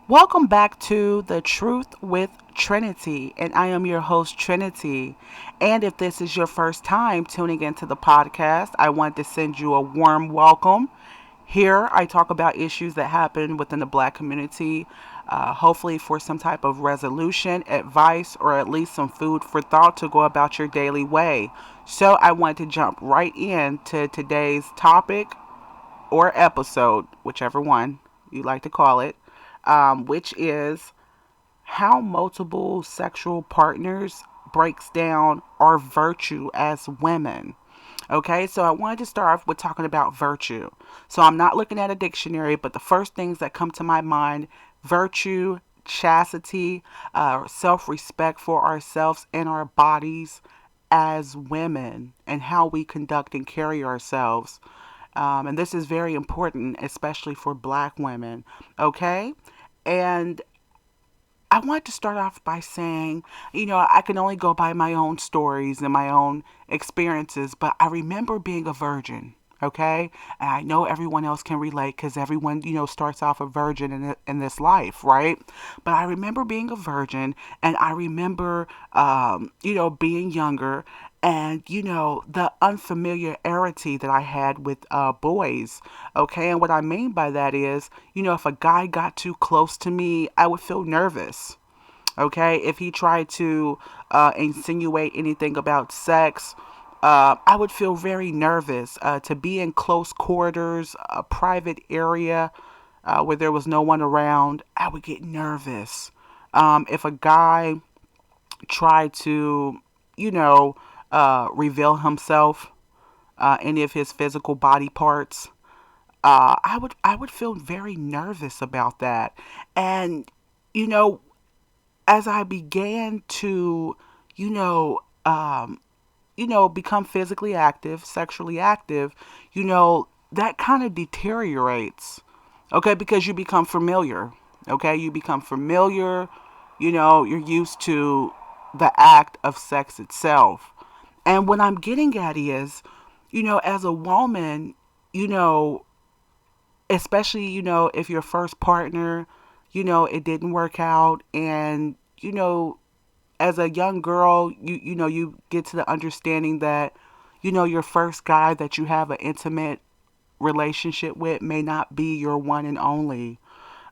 Welcome back to The Truth with Trinity, and I am your host, Trinity. And if this is your first time tuning into the podcast, I want to send you a warm welcome. Here, I talk about issues that happen within the black community, hopefully for some type of resolution, advice, or at least some food for thought to go about your daily way. So, I want to jump right into today's topic or episode, whichever one you like to call it, which is how multiple sexual partners breaks down our virtue as women. Okay, so I wanted to start off with talking about virtue. So I'm not looking at a dictionary, but the first things that come to my mind: virtue, chastity, self respect for ourselves and our bodies as women, and how we conduct and carry ourselves. And this is very important, especially for black women. Okay, and I want to start off by saying, I can only go by my own stories and my own experiences, but I remember being a virgin. Okay, and I know everyone else can relate because everyone, starts off a virgin in this life, right? But I remember being a virgin, and I remember, being younger, and the unfamiliarity that I had with boys. Okay, and what I mean by that is, if a guy got too close to me, I would feel nervous. Okay, if he tried to insinuate anything about sex, I would feel very nervous. To be in close quarters, a private area where there was no one around, I would get nervous. If a guy tried to, you know, reveal himself, any of his physical body parts, I would feel very nervous about that. And you know, as I began to, you know, um, become physically active, sexually active, that kind of deteriorates. Okay, because you become familiar. Okay, you become familiar. You're used to the act of sex itself. And what I'm getting at is, as a woman, you know, especially, if your first partner, it didn't work out, and, as a young girl, you get to the understanding that, your first guy that you have an intimate relationship with may not be your one and only.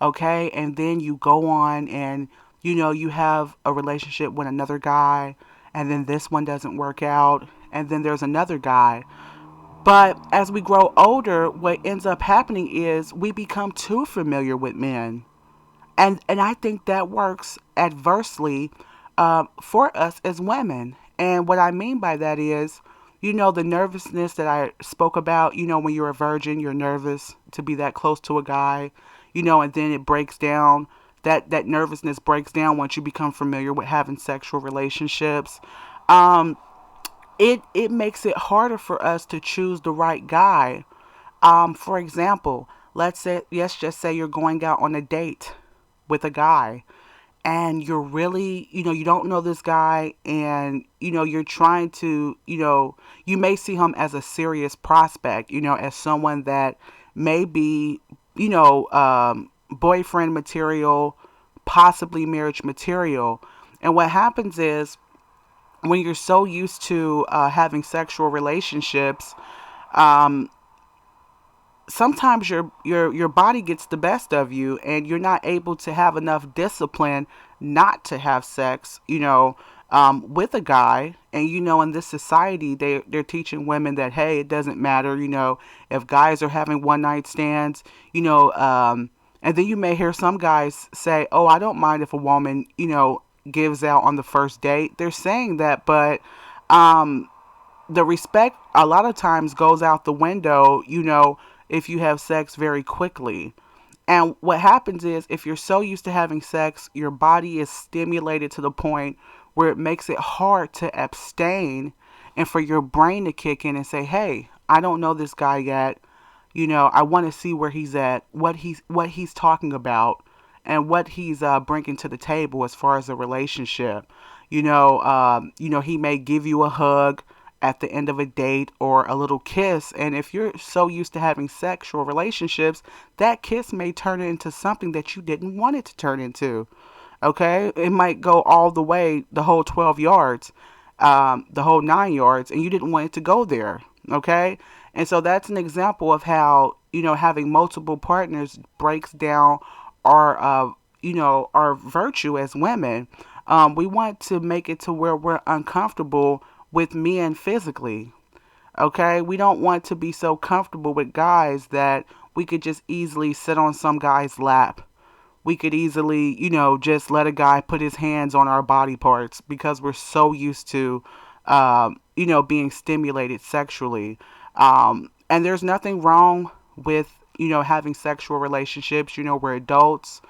Okay, and then you go on and you have a relationship with another guy, and then this one doesn't work out, and then there's another guy. But as we grow older, what ends up happening is we become too familiar with men, and I think that works adversely for us as women. And what I mean by that is, the nervousness that I spoke about. When you're a virgin, you're nervous to be that close to a guy. And then it breaks down. That nervousness breaks down once you become familiar with having sexual relationships. Um, it makes it harder for us to choose the right guy. For example, let's just say you're going out on a date with a guy, and you're really, you don't know this guy, and you're trying to, you may see him as a serious prospect, as someone that may be, boyfriend material, possibly marriage material. And what happens is, when you're so used to having sexual relationships, um, sometimes your body gets the best of you, and you're not able to have enough discipline not to have sex, with a guy. And in this society, they're teaching women that, hey, it doesn't matter, if guys are having one night stands, and then you may hear some guys say, oh, I don't mind if a woman, gives out on the first date. They're saying that, but um the respect a lot of times goes out the window, if you have sex very quickly. And what happens is, if you're so used to having sex, your body is stimulated to the point where it makes it hard to abstain, and for your brain to kick in and say, hey, I don't know this guy yet. I want to see where he's at, what he's talking about, and what he's bringing to the table as far as a relationship. He may give you a hug at the end of a date or a little kiss. And if you're so used to having sexual relationships, that kiss may turn into something that you didn't want it to turn into. Okay? It might go all the way, the whole 12 yards, the whole 9 yards, and you didn't want it to go there. Okay? And so that's an example of how, having multiple partners breaks down our, our virtue as women. We want to make it to where we're uncomfortable with men physically. Okay? We don't want to be so comfortable with guys that we could just easily sit on some guy's lap. We could easily, just let a guy put his hands on our body parts because we're so used to, being stimulated sexually. And there's nothing wrong with, having sexual relationships. We're adults.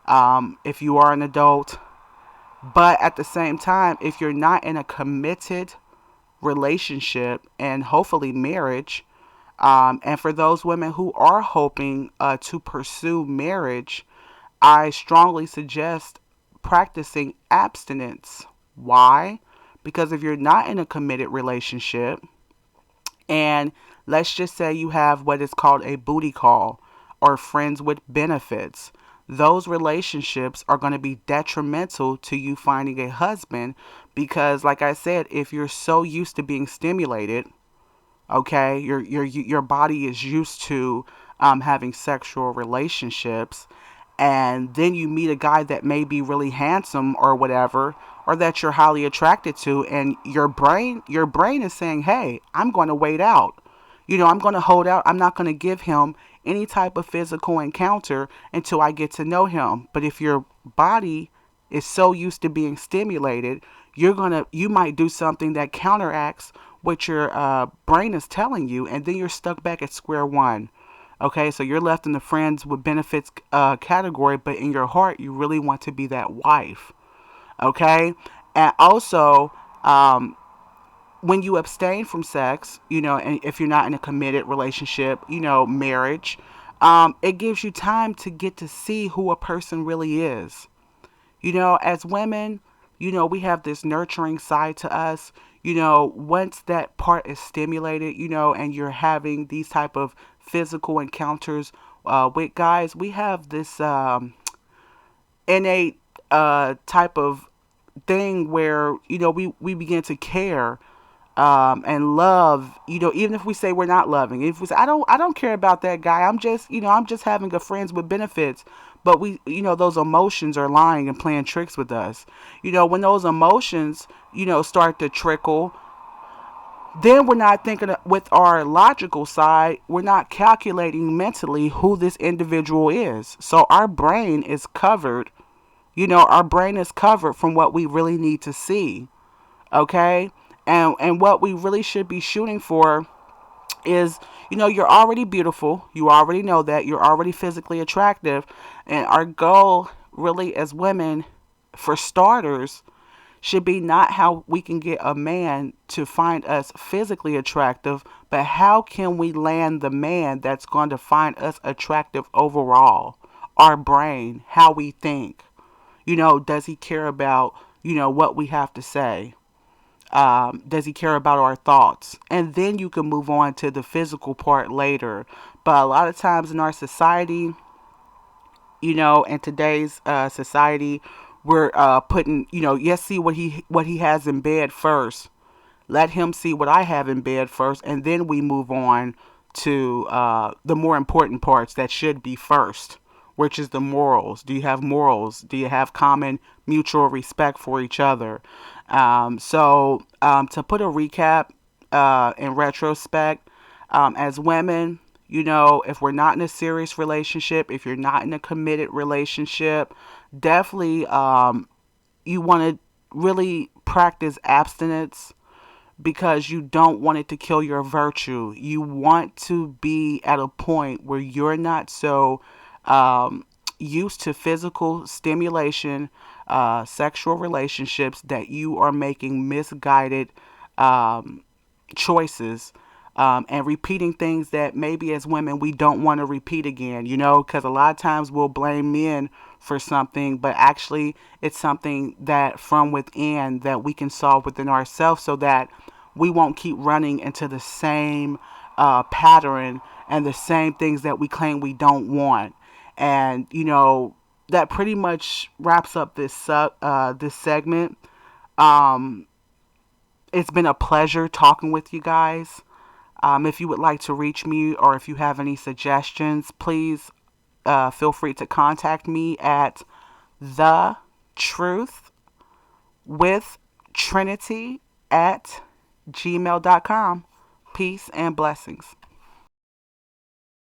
If you are an adult, but at the same time, if you're not in a committed relationship and hopefully marriage, and for those women who are hoping to pursue marriage, I strongly suggest practicing abstinence. Why? Because if you're not in a committed relationship, and let's just say you have what is called a booty call or friends with benefits, those relationships are going to be detrimental to you finding a husband because, like I said, if you're so used to being stimulated, okay, your body is used to having sexual relationships, and then you meet a guy that may be really handsome or whatever, or that you're highly attracted to, and your brain is saying, hey, I'm going to wait out. I'm going to hold out. I'm not going to give him any type of physical encounter until I get to know him. But if your body is so used to being stimulated, you might do something that counteracts what your brain is telling you, and then you're stuck back at square one. Okay, so you're left in the friends with benefits category, but in your heart, you really want to be that wife. Okay, and also, when you abstain from sex, and if you're not in a committed relationship, marriage, it gives you time to get to see who a person really is. As women, we have this nurturing side to us. Once that part is stimulated, and you're having these type of physical encounters with guys, we have this innate type of thing where, we begin to care and love, even if we say we're not loving. If we say, I don't care about that guy. I'm just having a friends with benefits. But those emotions are lying and playing tricks with us. When those emotions, start to trickle, then we're not thinking with our logical side, we're not calculating mentally who this individual is. So our brain is covered from what we really need to see. Okay? And what we really should be shooting for is, you're already beautiful. You already know that. You're already physically attractive. And our goal, really, as women, for starters, should be not how we can get a man to find us physically attractive, but how can we land the man that's going to find us attractive overall? Our brain, how we think. Does he care about, what we have to say? Does he care about our thoughts? And then you can move on to the physical part later. But a lot of times in our society, in today's society, we're putting, yes, see what he has in bed first. Let him see what I have in bed first, and then we move on to the more important parts that should be first, which is the morals. Do you have morals? Do you have common mutual respect for each other? So to put a recap in retrospect, as women, if we're not in a serious relationship, if you're not in a committed relationship, definitely you want to really practice abstinence because you don't want it to kill your virtue. You want to be at a point where you're not so used to physical stimulation, sexual relationships, that you are making misguided choices, and repeating things that maybe as women we don't want to repeat again, because a lot of times we'll blame men for something, but actually it's something that from within that we can solve within ourselves, so that we won't keep running into the same pattern and the same things that we claim we don't want. And that pretty much wraps up this segment. Um, it's been a pleasure talking with you guys. If you would like to reach me or if you have any suggestions, please feel free to contact me at the truth with Trinity at gmail.com. Peace and blessings.